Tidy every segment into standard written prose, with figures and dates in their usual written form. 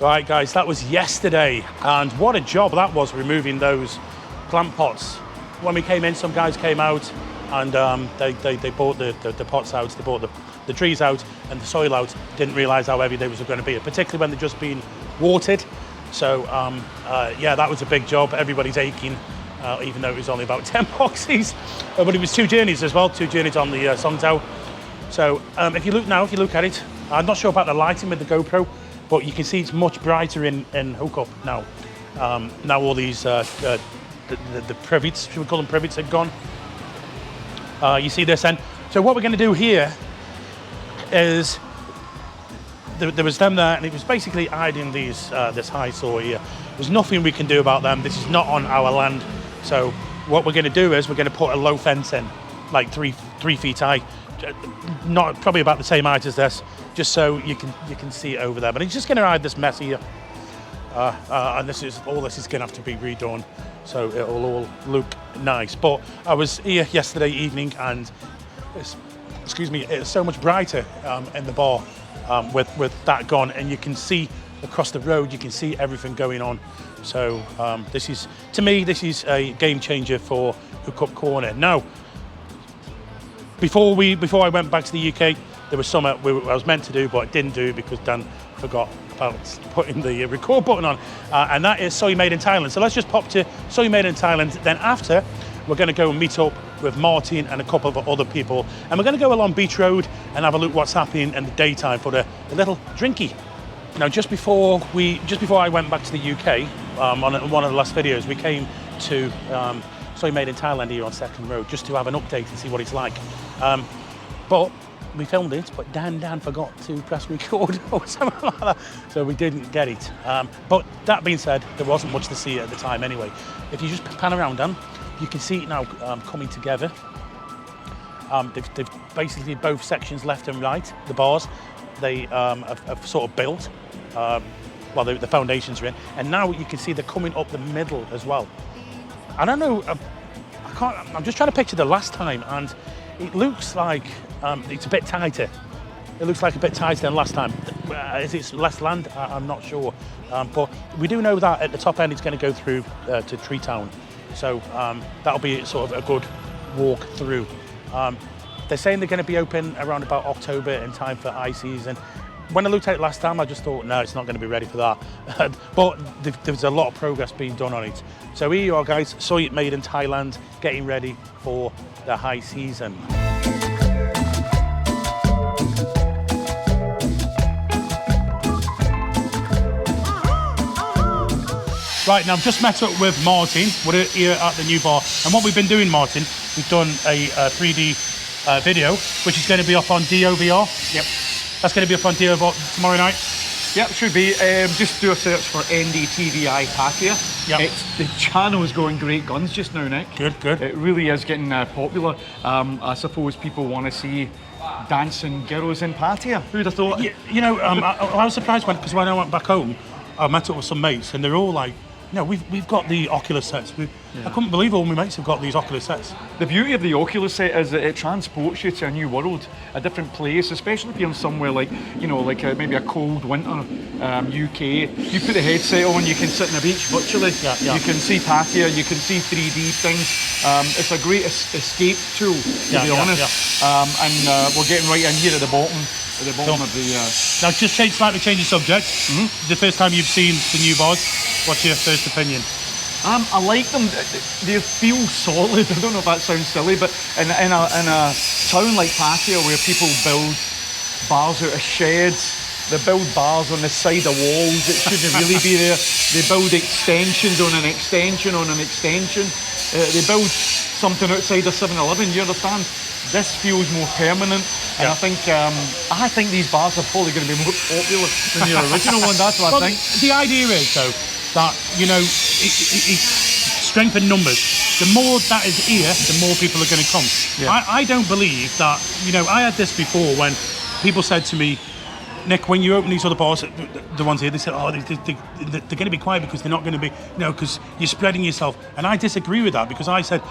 Right, guys, that was yesterday, and what a job that was removing those plant pots. When we came in, some guys came out, and they bought the pots out, they bought the trees out, and the soil out. Didn't realise how heavy they was going to be, particularly when they'd just been watered. So, yeah, that was a big job. Everybody's aching, even though it was only about 10 boxes. But it was 2 journeys as well, 2 journeys on the Songtao. So, if you look at it, I'm not sure about the lighting with the GoPro, but you can see it's much brighter in Hookup now. Now all these the privets, should we call them privets, are gone. You see this end. So what we're going to do here is there was them there, and it was basically hiding these this high soil here. There's nothing we can do about them. This is not on our land. So what we're going to do is we're going to put a low fence in, like 3 feet high, not probably about the same height as this, just so you can see it over there. But it's just going to hide this mess here, and this is going to have to be redone, so it'll all look nice. But I was here yesterday evening, and it's so much brighter in the bar with that gone, and you can see across the road. You can see everything going on. So this is, to me, this is a game changer for Hookup Corner. Now, before I went back to the UK, there was something I was meant to do, but I didn't do because Dan forgot about putting the record button on, and that is Soi Made in Thailand. So let's just pop to Soi Made in Thailand. Then after, we're going to go and meet up with Martin and a couple of other people, and we're going to go along Beach Road and have a look what's happening in the daytime for a little drinky. Now, just before I went back to the UK, on one of the last videos, we came to Soi Made in Thailand here on Second Road just to have an update and see what it's like. But we filmed it, but Dan forgot to press record or something like that, so we didn't get it. But that being said, there wasn't much to see at the time anyway. If you just pan around, Dan, you can see it now coming together. They've basically both sections, left and right, the bars, they have sort of built. Well, the foundations are in, and now you can see they're coming up the middle as well. I don't know, I'm just trying to picture the last time, and it looks like it's a bit tighter. It looks like a bit tighter than last time. Is it less land? I'm not sure. But we do know that at the top end it's going to go through to Tree Town. So that'll be sort of a good walk through. They're saying they're going to be open around about October in time for high season. When I looked at it last time, I just thought, no, it's not going to be ready for that. But there's a lot of progress being done on it. So here you are, guys, Soi Made in Thailand, getting ready for the high season. Right, now I've just met up with Martin. We're here at the new bar. And what we've been doing, Martin, we've done a 3D video, which is going to be up on DOVR. Yep. That's going to be up on DOVR tomorrow night. Yep, should be. Just do a search for NDTVi Pattaya. Yep. The channel is going great guns just now, Nick. Good. It really is getting popular. I suppose people want to see dancing girls in Pattaya. Who'd have thought? You know, I was surprised because when I went back home, I met up with some mates, and they're all like, no, we've got the Oculus sets. I couldn't believe all my mates have got these Oculus sets. The beauty of the Oculus set is that it transports you to a new world, a different place, especially if you're in somewhere like, you know, like maybe a cold winter UK. You put the headset on, you can sit on the beach virtually. Yeah. You can see Pattaya, you can see 3D things. It's a great escape tool, to be honest. Yeah. And we're getting right in here at the bottom. At the bottom of the... Now, just slightly change the subject. The first time you've seen the new bars, what's your first opinion? I like them. They feel solid. I don't know if that sounds silly, but in a town like Pattaya where people build bars out of sheds, they build bars on the side of walls that shouldn't really be there. They build extensions on an extension on an extension. They build something outside a 7-Eleven, you understand? This feels more permanent, and I think these bars are probably going to be more popular than the original one. That's what I think. The idea is, though, that, you know, it's strength in numbers. The more that is here, the more people are going to come. Yeah. I don't believe that, you know, I had this before when people said to me, Nick, when you open these other bars, the ones here, they said, oh, they're going to be quiet because they're not going to be, you know, because you're spreading yourself. And I disagree with that, because I said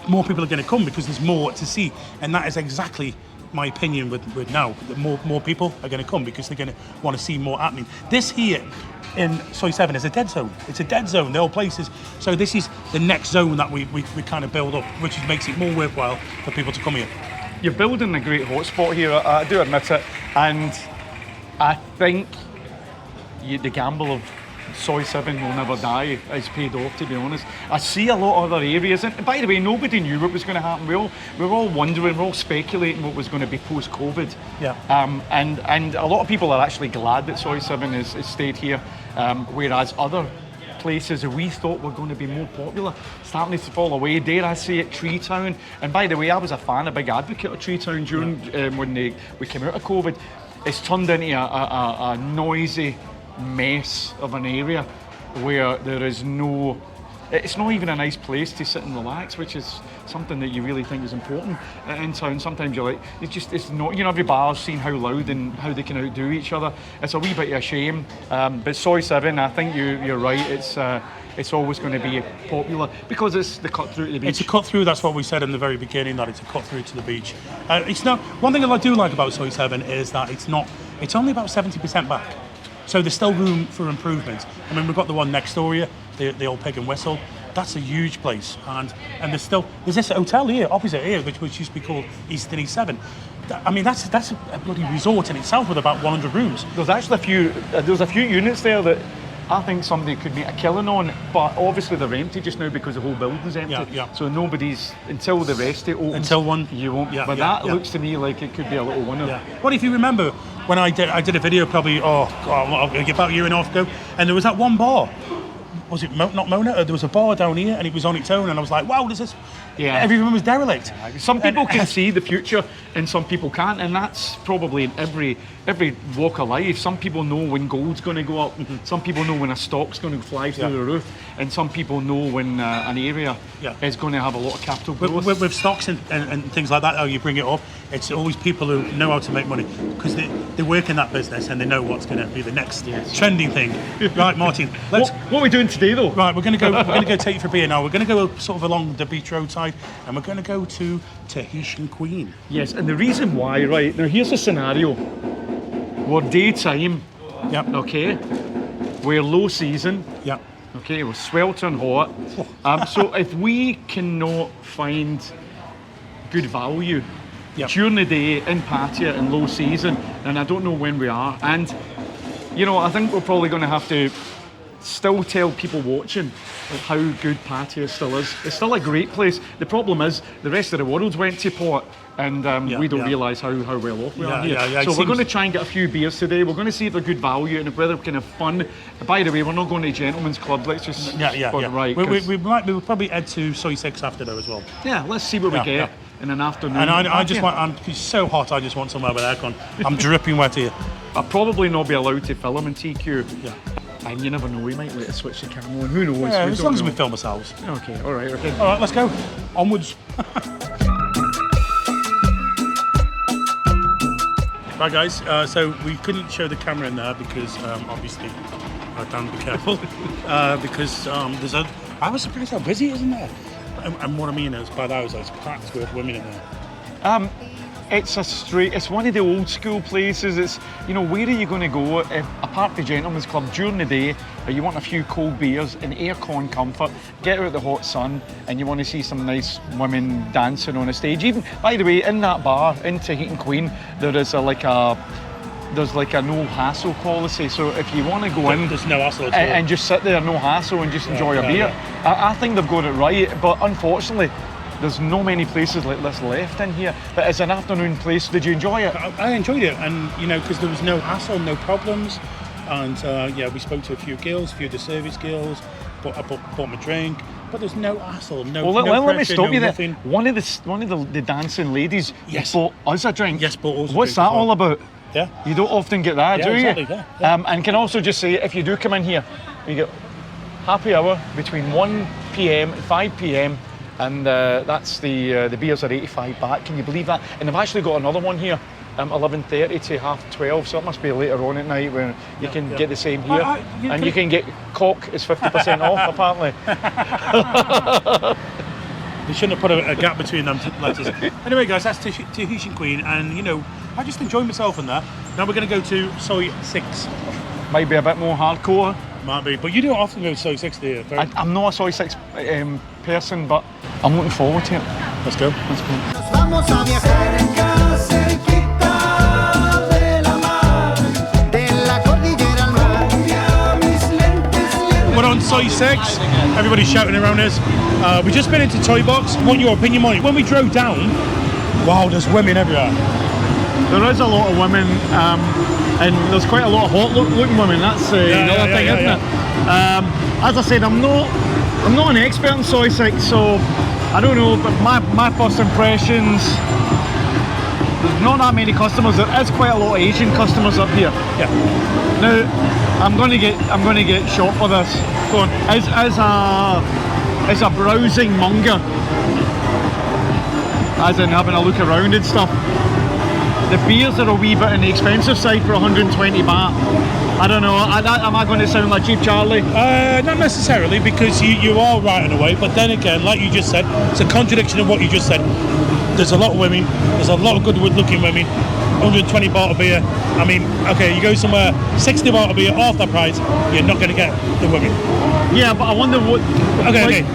more people are going to come because there's more to see. And that is exactly my opinion with now, that more people are going to come because they're going to want to see more happening. This here in Soi 7 is a dead zone. It's a dead zone. The old places. So this is the next zone that we kind of build up, which makes it more worthwhile for people to come here. You're building a great hotspot here, I do admit it, and I think the gamble of Soi 7 will never die is paid off, to be honest. I see a lot of other areas, and by the way, nobody knew what was going to happen. We were all wondering, we're all speculating what was going to be post-COVID. Yeah. And a lot of people are actually glad that Soi 7 has stayed here, whereas other places that we thought were going to be more popular starting to fall away. Dare I say it, Tree Town. And by the way, I was a fan, a big advocate of Tree Town during when we came out of COVID. It's turned into a noisy mess of an area where there is it's not even a nice place to sit and relax, which is something that you really think is important in town. Sometimes you're like, it's not, every bar's seen how loud and how they can outdo each other. It's a wee bit of a shame. But Soi 7, I think you're right, it's always going to be popular because it's the cut through to the beach. It's a cut through, that's what we said in the very beginning, that it's a cut through to the beach. It's not, one thing that I do like about Soi 7 is that it's only about 70% back. So there's still room for improvement. I mean, we've got the one next door here, the old Pig and Whistle. That's a huge place, and there's this hotel here, opposite here, which used to be called Eastern E7. I mean, that's a bloody resort in itself with about 100 rooms. There's actually there's a few units there that I think somebody could make a killing on, but obviously they're empty just now because the whole building's empty. Yeah. So nobody's, until the rest of it opens, until one, you won't. But that looks to me like it could be a little winner. Yeah. What if you remember when I did a video probably about a year and a half ago, and there was that one bar. Was it not Mona? There was a bar down here, and it was on its own, and I was like, "Wow, this is." Yeah. Every room was derelict. Some people can see the future, and some people can't, and that's probably in every walk of life. Some people know when gold's going to go up. Mm-hmm. Some people know when a stock's going to fly through the roof, and some people know when an area is going to have a lot of capital growth. With stocks and things like that, how you bring it up, it's always people who know how to make money because they work in that business and they know what's going to be the next trending thing. Right, Martin. What are we doing today, though? Right, we're going to go take you for beer now. We're going to go sort of along the beach roadside, and we're going to go to Tahitian Queen. Yes, and the reason why, right now, here's a scenario. We're daytime. Yep. Okay. We're low season. Yep. Okay, we're sweltering hot. So if we cannot find good value during the day in Pattaya in low season, and I don't know when we are, and I think we're probably going to have to still tell people watching how good Pattaya still is. It's still a great place. The problem is the rest of the world's went to port, and we don't realise how well off we are here. So we're going to try and get a few beers today. We're going to see if they're good value and whether we can have fun. By the way, we're not going to Gentlemen's Club. Let's just right. We'll probably head to Soi 6 after though as well. Yeah, let's see what we get in an afternoon. And it's so hot. I just want somewhere with aircon. I'm dripping wet here. I'll probably not be allowed to film in TQ. Yeah. And you never know, we might let us switch the camera on. Who knows? Yeah, as long as we film ourselves. Okay, all right, okay. All right, let's go. Onwards. Right, guys. So we couldn't show the camera in there because obviously, Dan, be careful. Because I was surprised how busy it is in there. And what I mean is, by that, it's packed with women in there. It's one of the old school places. It's, where are you going to go apart from the Gentlemen's Club during the day, or you want a few cold beers in aircon comfort, get out of the hot sun, and you want to see some nice women dancing on a stage. Even, by the way, in that bar, in Tahitian Queen, there's like a no hassle policy. So if you want to go in, there's no hassle and just sit there, no hassle, and just enjoy a beer. I think they've got it right, but unfortunately, there's no many places like this left in here. But as an afternoon place, did you enjoy it? I enjoyed it, and because there was no hassle, no problems, and we spoke to a few girls, a few of the service girls, I bought my drink, but there's no hassle, no. Well, no let me pressure, stop you there. Nothing. One of the dancing ladies bought us a drink. Yes, bought us a What's drink that all about? Yeah. You don't often get that, do exactly, you? Yeah. And can also just say, if you do come in here, you get happy hour between 1 p.m. and 5 p.m. And that's the beers are 85 baht. Can you believe that? And they've actually got another one here, 11:30 to 12:30. So it must be later on at night where you can get the same here, and you can get cock is 50% off apparently. They shouldn't have put a gap between them letters. Anyway, guys, that's Tahitian Queen, and you know, I just enjoyed myself in that. Now we're going to go to Soi 6. Might be a bit more hardcore. Might be, but you don't often go to Soi 6, do you? I'm not a Soi 6 person, but I'm looking forward to it. Let's go. Let's go. We're on Soi 6. Everybody's shouting around us. We've just been into Toy Box. What your opinion on it? When we drove down, wow, there's women everywhere. There is a lot of women, and there's quite a lot of hot-looking women. That's another thing, isn't it? As I said, I'm not an expert in Soi 6, so I don't know. But my first impressions, there's not that many customers. There is quite a lot of Asian customers up here. Yeah. Now, I'm going to get shot for this. Go on. As a browsing monger, as in having a look around and stuff. The beers are a wee bit on the expensive side for 120 baht. I don't know, am I going to sound like Cheap Charlie? Not necessarily, because you are right in a way, but then again, like you just said, it's a contradiction of what you just said. There's a lot of women, there's a lot of good looking women, 120 baht a beer. I mean, okay, you go somewhere, 60 baht a beer, half that price, you're not going to get the women. Yeah, but I wonder what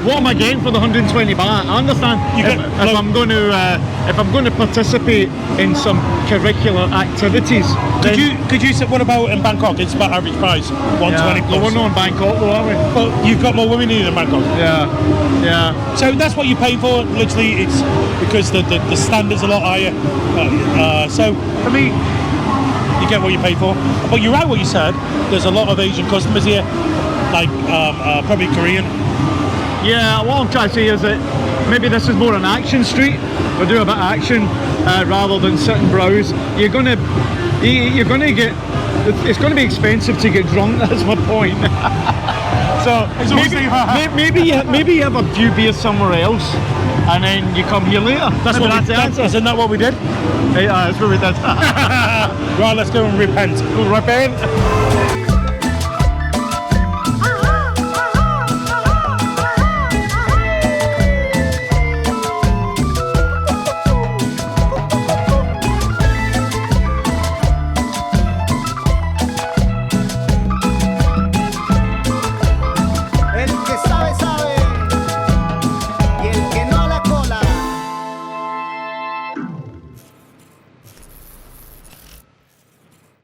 what am I getting for the 120 baht? I understand if I'm going to participate in some curricular activities. Could you say, what about in Bangkok? It's about average price, 120 plus. We're not in Bangkok though, are we? Well, you've got more women in than Bangkok. Yeah. So that's what you pay for. Literally, it's because the standard's a lot higher. So for me, you get what you pay for. But you're right what you said. There's a lot of Asian customers here, like probably Korean. Yeah, what I'm trying to say is that maybe this is more an action street. We'll do a bit of action rather than sit and browse. You're gonna get. It's going to be expensive to get drunk. That's my point. So maybe you have a few beers somewhere else, and then you come here later. That's the answer. Isn't that what we did? Yeah, that's what we did. Right, let's go and repent. We'll repent.